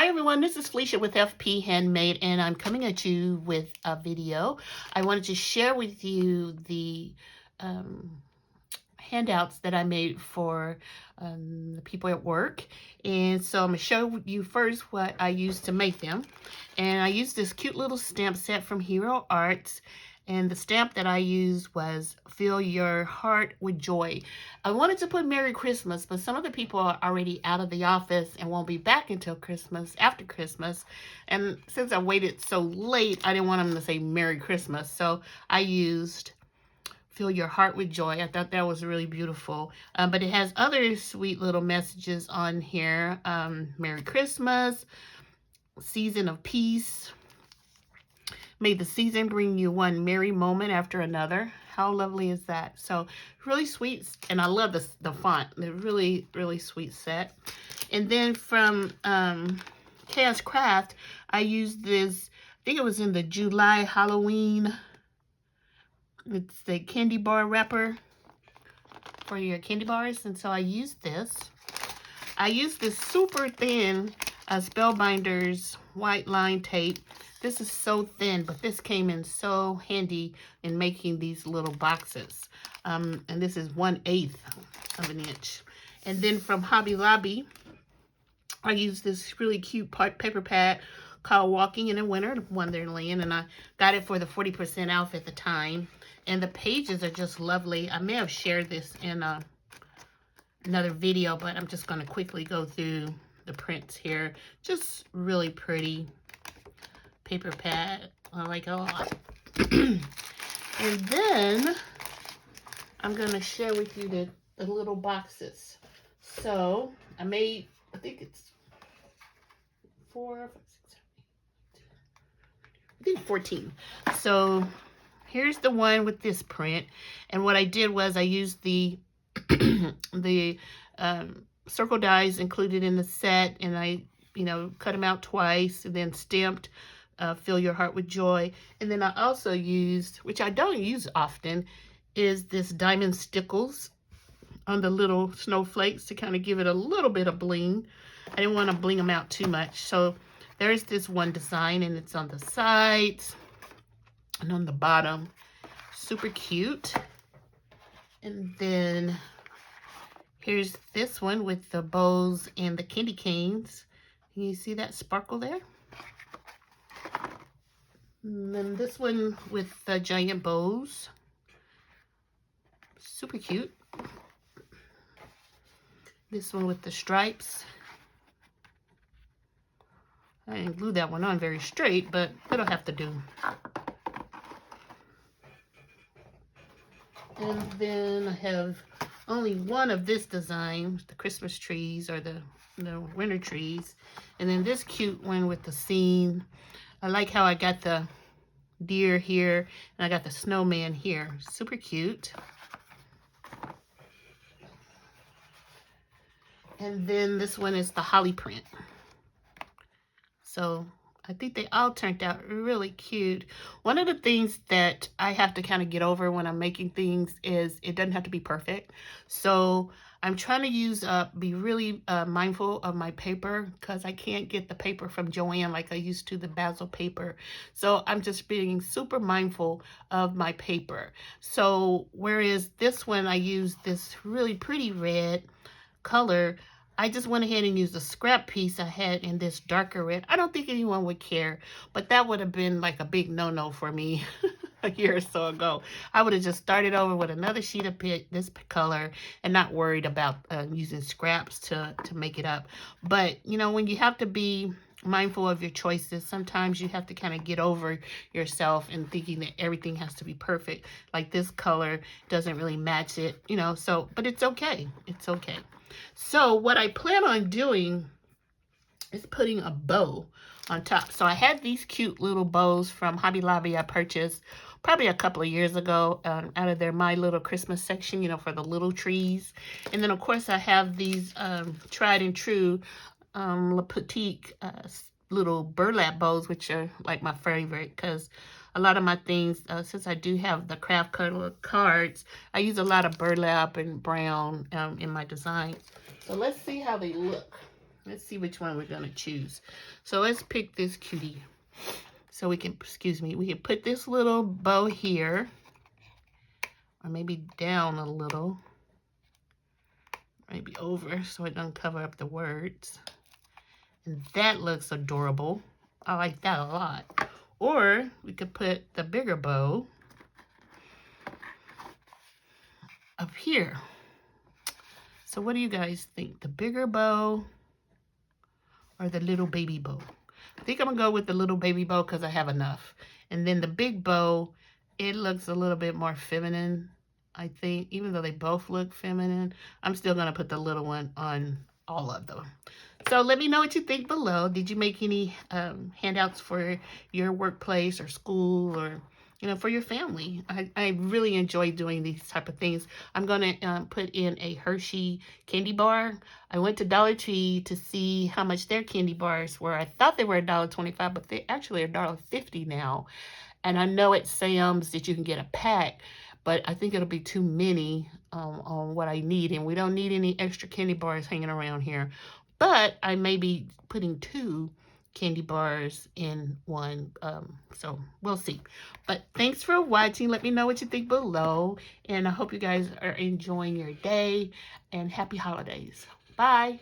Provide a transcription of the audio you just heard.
Hi everyone, this is Felicia with FP Handmade, and I'm coming at you with a video. I wanted to share with you the handouts that I made for the people at work. And so I'm going to show you first what I used to make them. And I used this cute little stamp set from Hero Arts. And the stamp that I used was Fill Your Heart with Joy. I wanted to put Merry Christmas, but some of the people are already out of the office and won't be back until Christmas, after Christmas. And since I waited so late, I didn't want them to say Merry Christmas. So I used Fill Your Heart with Joy. I thought that was really beautiful. But it has other sweet little messages on here. Merry Christmas, Season of Peace. May the season bring you one merry moment after another. How lovely is that? So really sweet, and I love the font. The really, really sweet set. And then from Chaos Craft, I used this, I think it was in the July Halloween. It's the candy bar wrapper for your candy bars. And so I used this. I used this super thin Spellbinders white line tape. This is so thin, but this came in so handy in making these little boxes. And this is 1/8 of an inch. And then from Hobby Lobby, I used this really cute paper pad called Walking in a Winter Wonderland, and I got it for the 40% off at the time. And the pages are just lovely. I may have shared this in another video, but I'm just going to quickly go through the prints here. Just really pretty paper pad. I like it a lot. And then I'm going to share with you the little boxes. So I made, I think it's 14. So here's the one with this print. And what I did was I used the circle dies included in the set, and I, cut them out twice and then stamped Fill Your Heart with Joy. And then I also used, which I don't use often, is this diamond stickles on the little snowflakes to kind of give it a little bit of bling. I didn't want to bling them out too much. So there's this one design, and it's on the sides and on the bottom. Super cute. And then here's this one with the bows and the candy canes. Can you see that sparkle there? And then this one with the giant bows. Super cute. This one with the stripes. I didn't glue that one on very straight, but it'll have to do. And then I have only one of this design, the Christmas trees or the winter trees. And then this cute one with the scene. I like how I got the deer here and I got the snowman here. Super cute. And then this one is the holly print. So I think they all turned out really cute. One of the things that I have to kind of get over when I'm making things is it doesn't have to be perfect. So I'm trying to be really mindful of my paper, because I can't get the paper from Joann like I used to, the basil paper. So I'm just being super mindful of my paper. So whereas this one, I used this really pretty red color, I just went ahead and used a scrap piece I had in this darker red. I don't think anyone would care, but that would have been like a big no-no for me a year or so ago. I would have just started over with another sheet of this color and not worried about using scraps to make it up. But, when you have to be mindful of your choices, sometimes you have to kind of get over yourself and thinking that everything has to be perfect. Like this color doesn't really match it, so, but it's okay. It's okay. So what I plan on doing is putting a bow on top. So I had these cute little bows from Hobby Lobby I purchased probably a couple of years ago out of their My Little Christmas section, for the little trees. And then, of course, I have these tried and true Le Petite little burlap bows, which are like my favorite, because a lot of my things, since I do have the craft color cards, I use a lot of burlap and brown in my designs. So let's see how they look. Let's see which one we're going to choose. So let's pick this cutie. So we can, excuse me, we can put this little bow here. Or maybe down a little. Maybe over so it doesn't cover up the words. And that looks adorable. I like that a lot. Or we could put the bigger bow up here. So what do you guys think? The bigger bow or the little baby bow? I think I'm going to go with the little baby bow because I have enough. And then the big bow, it looks a little bit more feminine, I think. Even though they both look feminine, I'm still going to put the little one on all of them. So let me know what you think below. Did you make any handouts for your workplace or school or, you know, for your family? I really enjoy doing these type of things. I'm going to put in a Hershey candy bar. I went to Dollar Tree to see how much their candy bars were. I thought they were $1.25, but they actually are $1.50 now. And I know at Sam's that you can get a pack, but I think it'll be too many on what I need. And we don't need any extra candy bars hanging around here. But I may be putting 2 candy bars in one. So we'll see. But thanks for watching. Let me know what you think below. And I hope you guys are enjoying your day. And happy holidays. Bye.